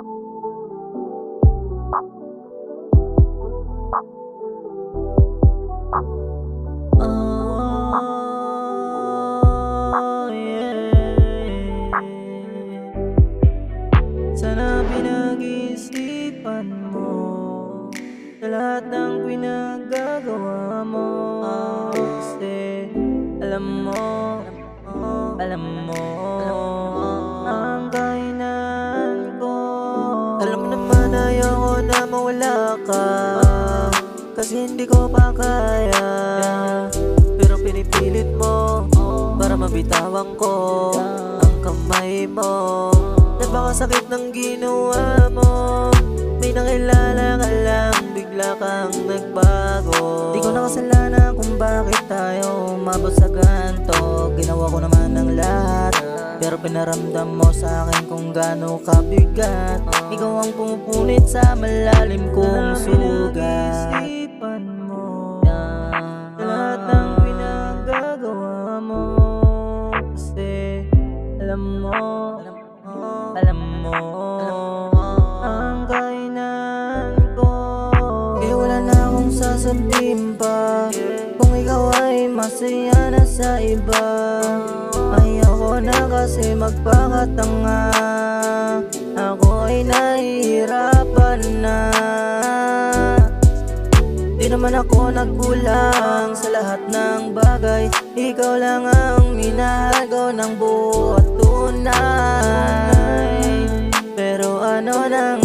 Sana pinag-isipan mo sa lahat ng pinagagawa mo. Kasi alam mo ang kainan ko. Alam mo naman ayoko na mawala ka, kasi hindi ko pa kaya. Pero pinipilit mo para mabitawan ko ang kamay mo. Napakasakit ng ginawa mo. May nakilala ka lang, bigla kang nagbago. Di ko na kasalanan kung bakit tayo umabot sa ganto. Ginawa ko naman ng lahat, pero pinaramdam mo sa akin kung gaano kabigat. Ikaw ang pumupunit sa malalim kong sugat. Isipan mo lahat ng pinagagawa mo. Kasi alam mo ang kainan ko. Kaya wala na akong sasabihin pa, kung ikaw ay masaya na sa iba. Ayoko na kasi magpakatanga, ako ay nahihirapan na. Di naman ako nagkulang sa lahat ng bagay. Ikaw lang ang minahal ko ng buo at tunay. Pero ano nang